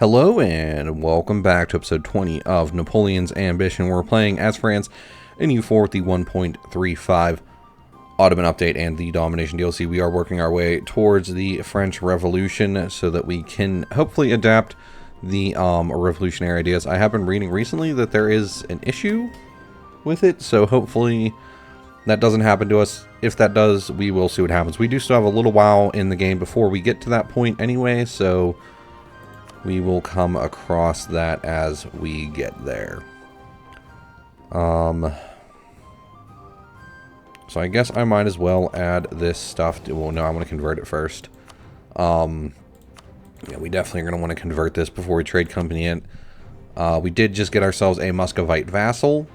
Hello and welcome back to episode 20 of Napoleon's Ambition. We're playing as France in Eu4 with the 1.35 Ottoman update and the domination DLC. We are working our way towards the French Revolution so that we can hopefully adapt the revolutionary ideas. I have been reading recently that there is an issue with it, so hopefully that doesn't happen to us. If that does, we will see what happens. We do still have a little while in the game before we get to that point anyway, so we will come across that as we get there. So I guess I might as well add this stuff to, well, no, I'm going to convert it first. Yeah, we definitely are going to want to convert this before we trade company in. We did just get ourselves a Muscovite vassal.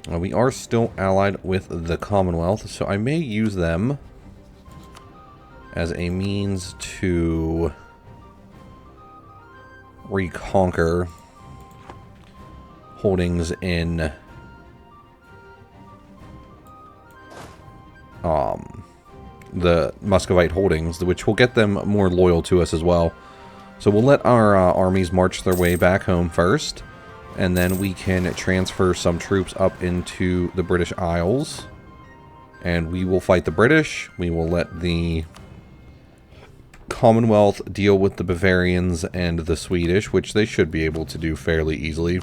We are still allied with the Commonwealth, so I may use them as a means to reconquer holdings in the Muscovite holdings, which will get them more loyal to us as well. So we'll let our armies march their way back home first, and then we can transfer some troops up into the British Isles, and we will fight the British. We will let the Commonwealth deal with the Bavarians and the Swedish, which they should be able to do fairly easily.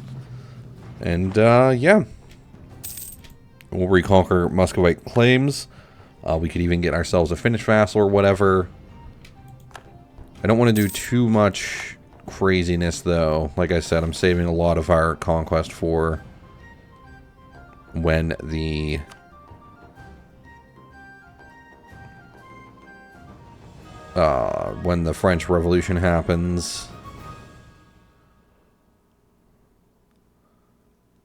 And yeah, we'll reconquer Muscovite claims. We could even get ourselves a Finnish vassal or whatever. I don't want to do too much craziness though. Like I said, I'm saving a lot of our conquest for when the French Revolution happens.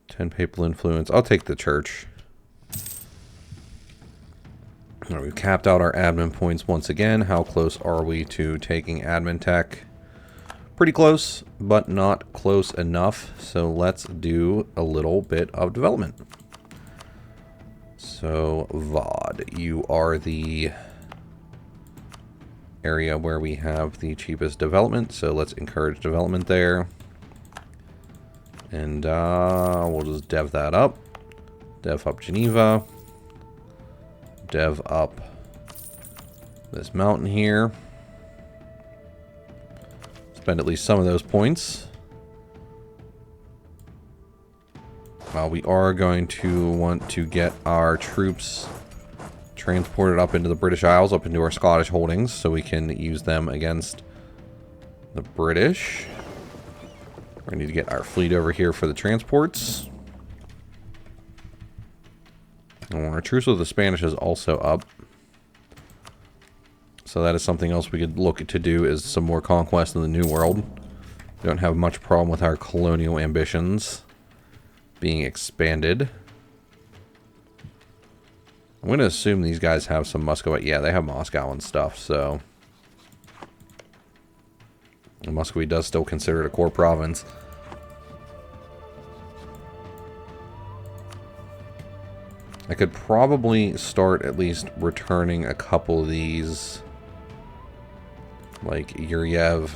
10 papal influence. I'll take the church. Right, we've capped out our admin points once again. How close are we to taking admin tech? Pretty close, but not close enough. So let's do a little bit of development. So VOD, you are the area where we have the cheapest development, so let's encourage development there. And we'll just dev that up. Dev up Geneva. Dev up this mountain here. Spend at least some of those points. We are going to want to get our troops transported up into the British Isles, up into our Scottish holdings, so we can use them against the British. We need to get our fleet over here for the transports. And our truce with the Spanish is also up. So that is something else we could look to do, is some more conquest in the New World. We don't have much problem with our colonial ambitions being expanded. I'm going to assume these guys have some Muscovite. Yeah, they have Moscow and stuff, so and Muscovite does still consider it a core province. I could probably start at least returning a couple of these, like Yuryev.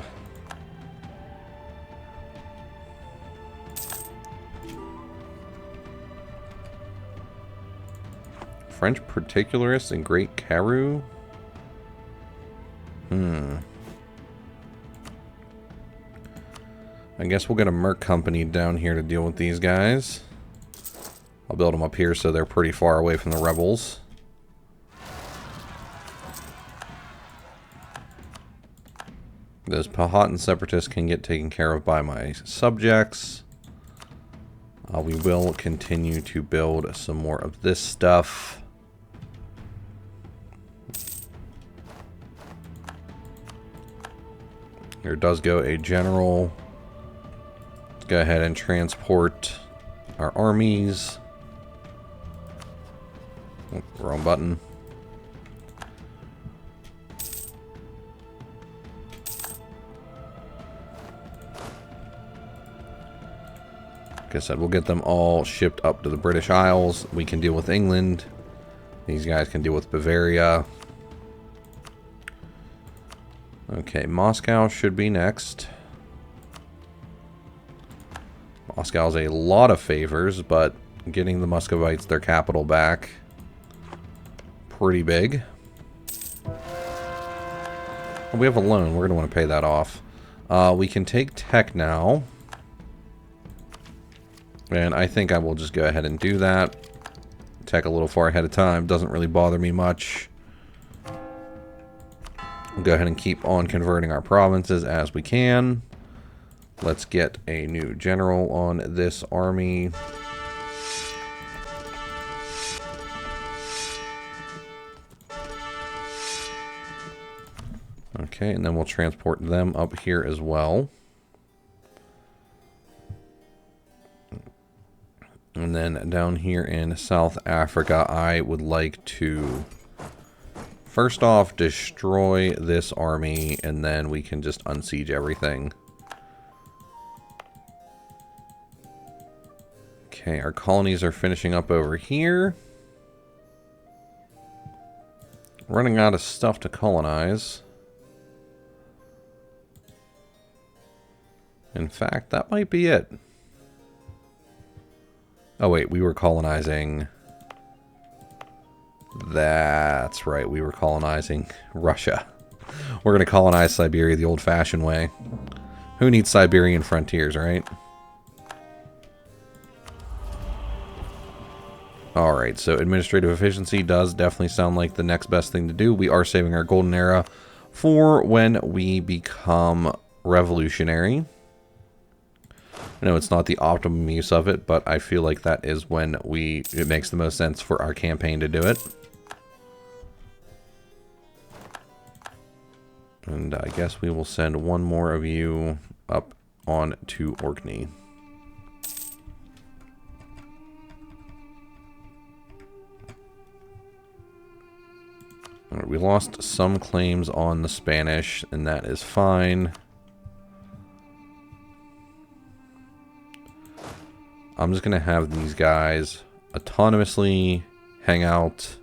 French particularists in Great Karoo? I guess we'll get a merc company down here to deal with these guys. I'll build them up here so they're pretty far away from the rebels. Those Powhatan separatists can get taken care of by my subjects. We will continue to build some more of this stuff. Here does go a general. Let's go ahead and transport our armies. Oh, wrong button. Like I said, we'll get them all shipped up to the British Isles. We can deal with England. These guys can deal with Bavaria. Okay, Moscow should be next. Moscow's a lot of favors, but getting the Muscovites their capital back, pretty big. We have a loan. We're going to want to pay that off. We can take tech now. And I think I will just go ahead and do that. Tech a little far ahead of time. Doesn't really bother me much. We'll go ahead and keep on converting our provinces as we can. Let's get a new general on this army. Okay, and then we'll transport them up here as well. And then down here in South Africa, I would like to first off destroy this army, and then we can just unsiege everything. Okay, our colonies are finishing up over here. Running out of stuff to colonize. In fact, that might be it. Oh wait, we were colonizing... That's right, we were colonizing Russia. We're going to colonize Siberia the old-fashioned way. Who needs Siberian frontiers, right? Alright, so administrative efficiency does definitely sound like the next best thing to do. We are saving our golden era for when we become revolutionary. I know it's not the optimum use of it, but I feel like that is when it makes the most sense for our campaign to do it. And I guess we will send one more of you up on to Orkney. Right, we lost some claims on the Spanish, and that is fine. I'm just going to have these guys autonomously hang out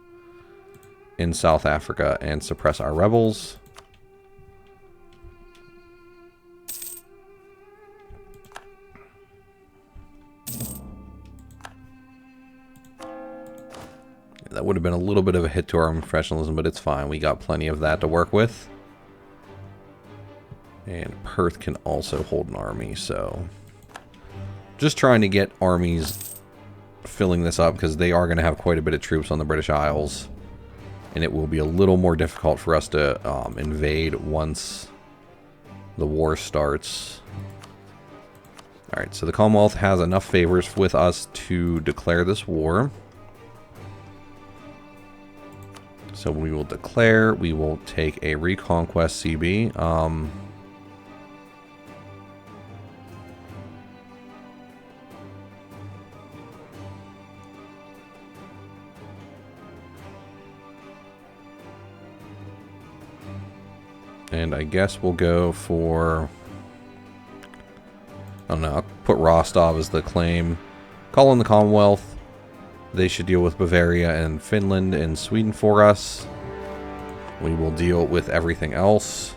in South Africa and suppress our rebels. That would have been a little bit of a hit to our professionalism, but it's fine. We got plenty of that to work with. And Perth can also hold an army, so... Just trying to get armies filling this up, because they are going to have quite a bit of troops on the British Isles. And it will be a little more difficult for us to invade once the war starts. Alright, so the Commonwealth has enough favors with us to declare this war. So we will declare, we will take a Reconquest CB. And I guess we'll go for... I don't know, I'll put Rostov as the claim. Call in the Commonwealth. They should deal with Bavaria and Finland and Sweden for us. We will deal with everything else.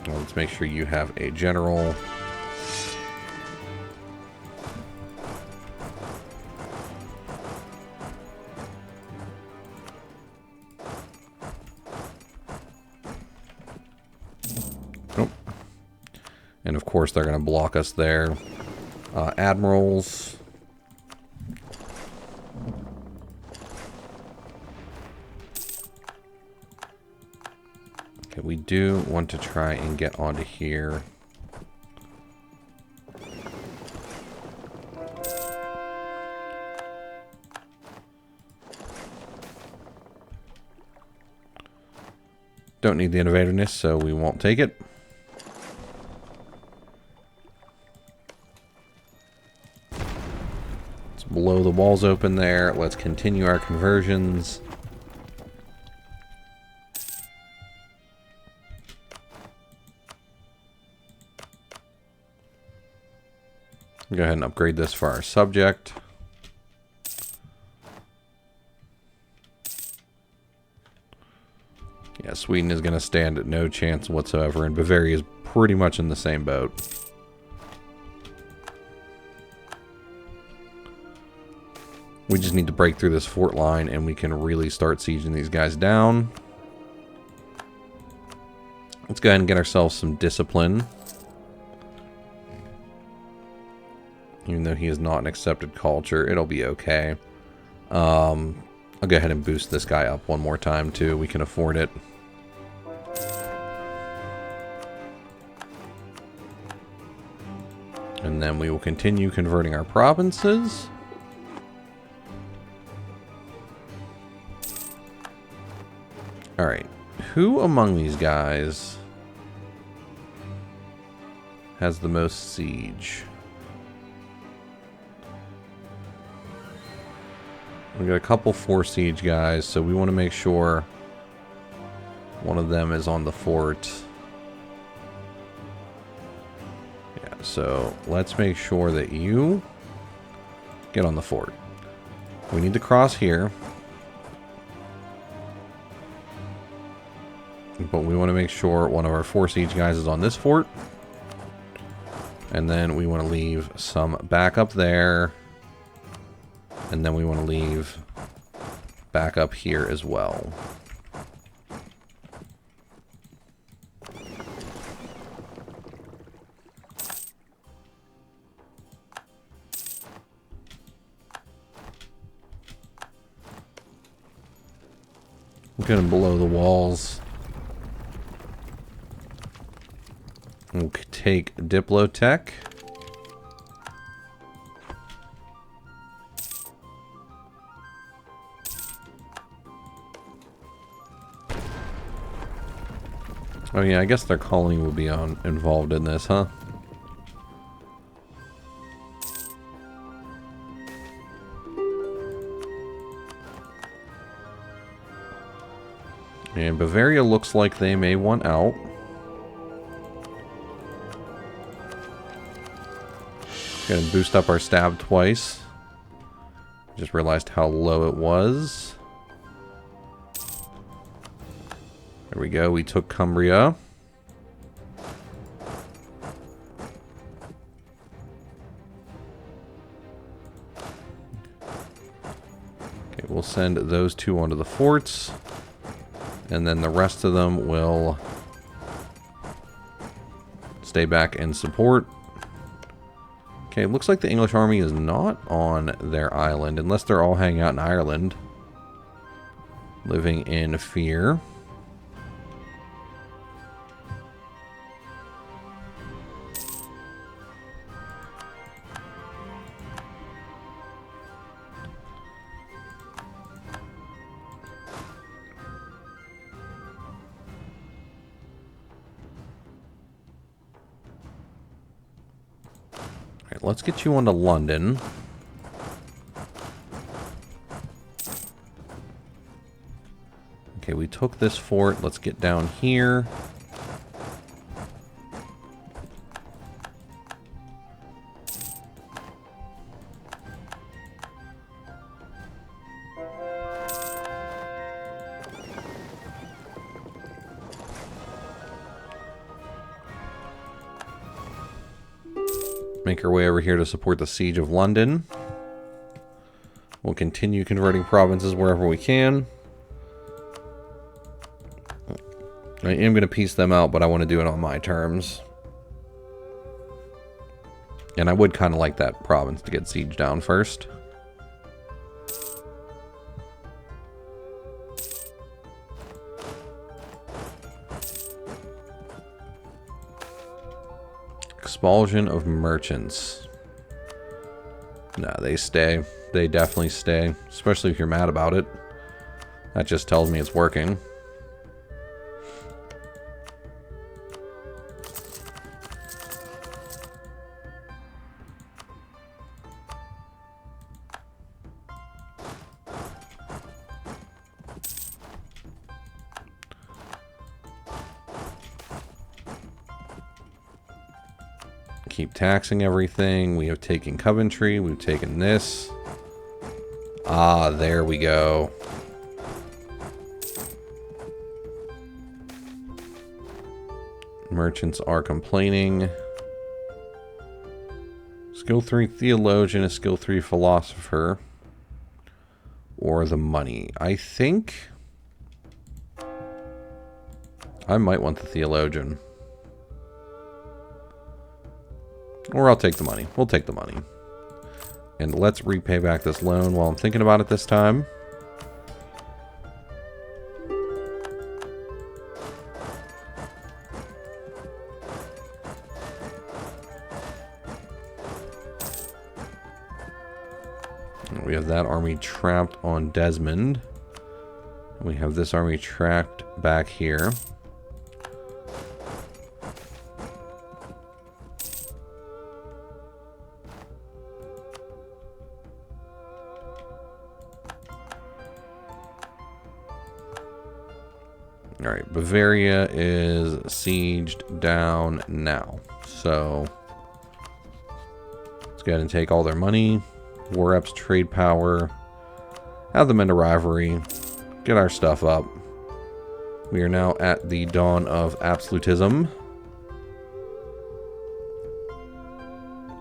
Well, let's make sure you have a general. And of course they're going to block us there. Admirals. Okay, we do want to try and get onto here. Don't need the innovativeness, so we won't take it. Blow the walls open there. Let's continue our conversions. Go ahead and upgrade this for our subject. Yeah, Sweden is going to stand no chance whatsoever, and Bavaria is pretty much in the same boat. We just need to break through this fort line, and we can really start sieging these guys down. Let's go ahead and get ourselves some discipline. Even though he is not an accepted culture, it'll be okay. I'll go ahead and boost this guy up one more time, too. We can afford it. And then we will continue converting our provinces. Alright. Who among these guys has the most siege? We got a couple 4 siege guys, so we want to make sure one of them is on the fort. Yeah, so let's make sure that you get on the fort. We need to cross here. But we want to make sure one of our 4 siege guys is on this fort. And then we want to leave some back up there. And then we want to leave back up here as well. I'm going to blow the walls. We'll take Diplotech. Oh yeah, I guess their colony will be involved in this, huh? And Bavaria looks like they may want out. Gonna boost up our stab twice. Just realized how low it was. There we go, we took Cumbria. Okay, we'll send those 2 onto the forts. And then the rest of them will stay back and support. Okay, looks like the English army is not on their island, unless they're all hanging out in Ireland. Living in fear. Let's get you onto London. Okay, we took this fort. Let's get down here. Make our way over here to support the siege of London. We'll continue converting provinces wherever we can. I am going to piece them out, but I want to do it on my terms. And I would kind of like that province to get sieged down first. Expulsion of merchants. Nah, they stay. They definitely stay. Especially if you're mad about it. That just tells me it's working. Keep taxing everything. We have taken Coventry. We've taken this. Ah, there we go. Merchants are complaining. Skill 3 theologian, a skill 3 philosopher, or the money. I think I might want the theologian. Or I'll take the money. We'll take the money. And let's repay back this loan while I'm thinking about it this time. We have that army trapped on Desmond. We have this army trapped back here. Alright, Bavaria is sieged down now. So, let's go ahead and take all their money. War reps, trade power, have them into rivalry, get our stuff up. We are now at the dawn of absolutism.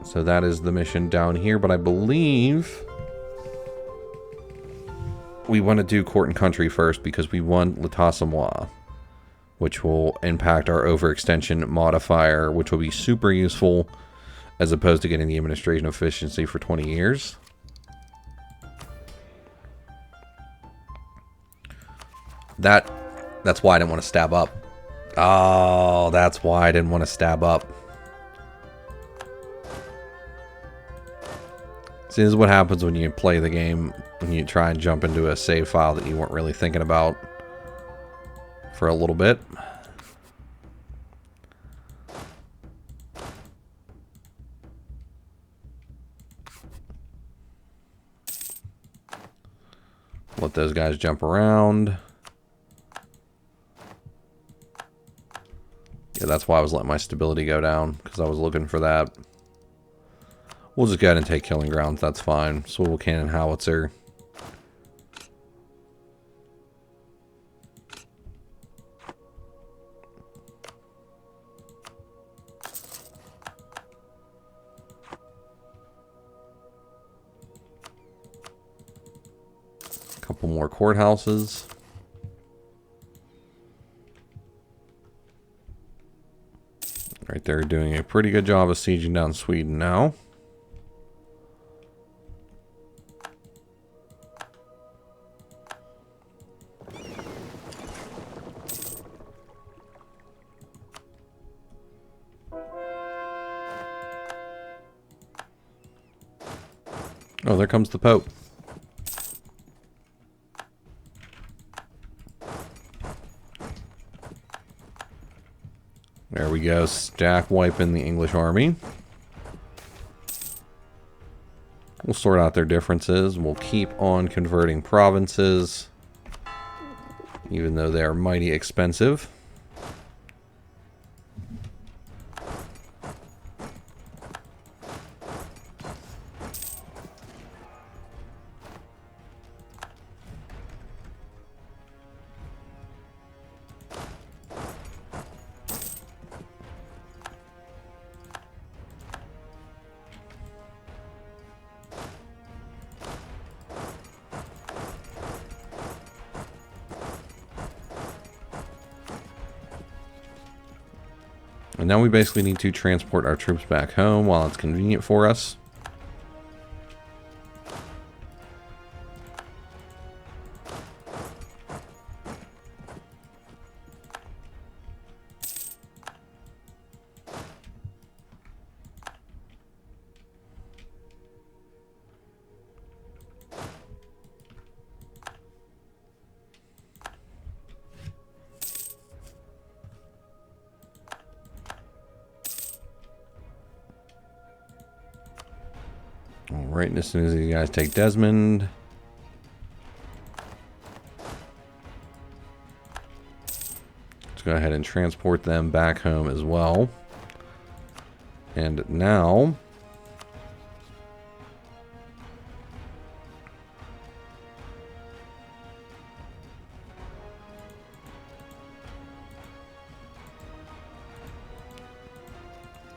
So that is the mission down here, but I believe we want to do court and country first because we won l'état c'est moi, which will impact our overextension modifier, which will be super useful as opposed to getting the administration efficiency for 20 years. That's why I didn't want to stab up. Oh, that's why I didn't want to stab up. See, this is what happens when you play the game, when you try and jump into a save file that you weren't really thinking about for a little bit. Let those guys jump around. Yeah, that's why I was letting my stability go down, because I was looking for that. We'll just go ahead and take killing grounds, that's fine. Swivel cannon howitzer. Couple more courthouses. Right, they're doing a pretty good job of sieging down Sweden now. Oh, there comes the Pope. There we go, stack wiping the English army. We'll sort out their differences. We'll keep on converting provinces, even though they are mighty expensive. And now we basically need to transport our troops back home while it's convenient for us. Alright, and as soon as these guys take Desmond, let's go ahead and transport them back home as well. And now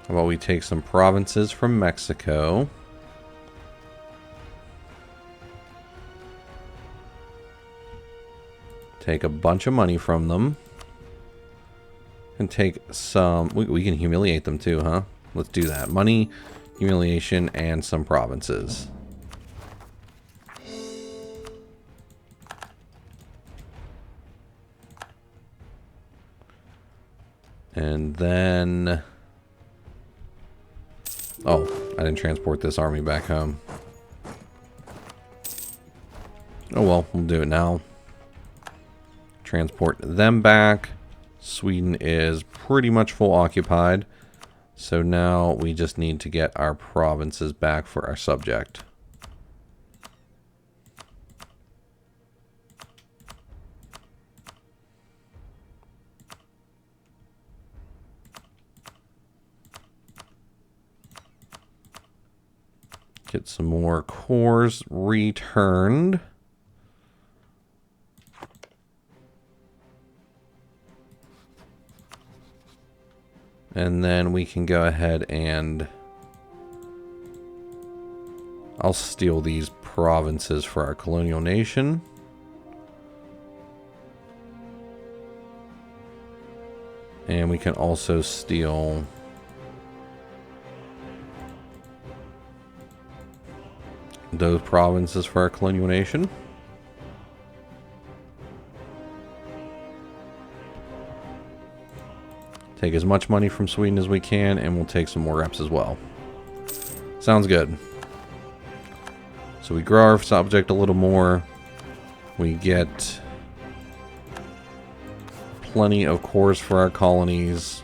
How about we take some provinces from Mexico? Take a bunch of money from them. And take some... We can humiliate them too, huh? Let's do that. Money, humiliation, and some provinces. And then... Oh, I didn't transport this army back home. Oh well, we'll do it now. Transport them back. Sweden is pretty much full occupied. So now we just need to get our provinces back for our subject. Get some more cores returned. And then we can go ahead and I'll steal these provinces for our colonial nation. And we can also steal those provinces for our colonial nation. Take as much money from Sweden as we can, and we'll take some more reps as well. Sounds good. So we grow our subject a little more. We get plenty of cores for our colonies.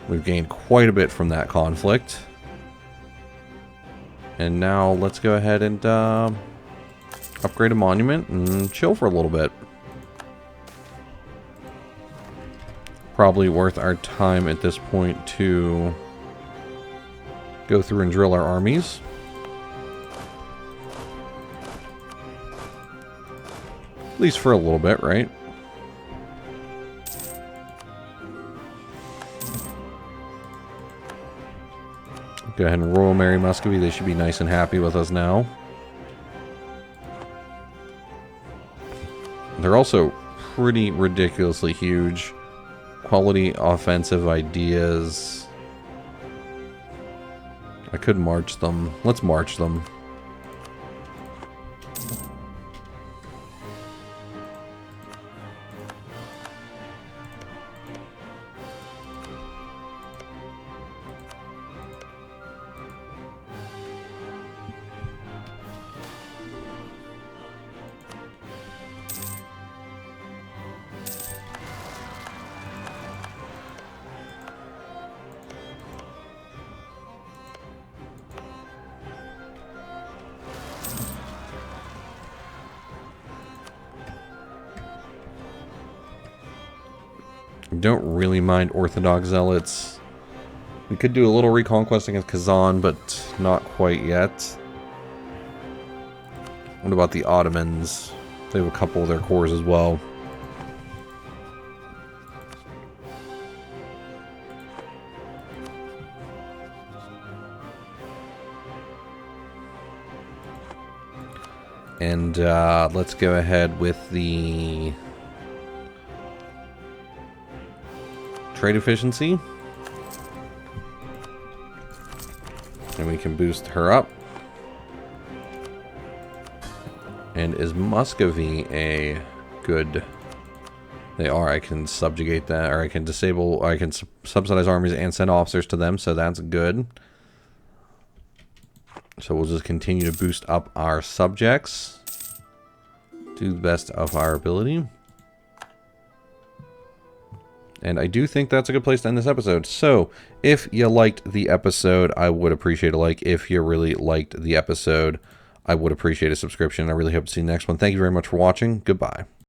We've gained quite a bit from that conflict. And now let's go ahead and upgrade a monument and chill for a little bit. Probably worth our time at this point to go through and drill our armies. At least for a little bit, right? Go ahead and Royal Mary Muscovite. They should be nice and happy with us now. They're also pretty ridiculously huge. Quality offensive ideas. I could march them. Let's march them. Don't really mind Orthodox Zealots. We could do a little Reconquest against Kazan, but not quite yet. What about the Ottomans? They have a couple of their cores as well. And let's go ahead with the trade efficiency. And we can boost her up. And is Muscovite a good... They are. I can subjugate that, or I can disable, I can subsidize armies and send officers to them, so that's good. So we'll just continue to boost up our subjects. Do the best of our ability. And I do think that's a good place to end this episode. So, if you liked the episode, I would appreciate a like. If you really liked the episode, I would appreciate a subscription. I really hope to see you next one. Thank you very much for watching. Goodbye.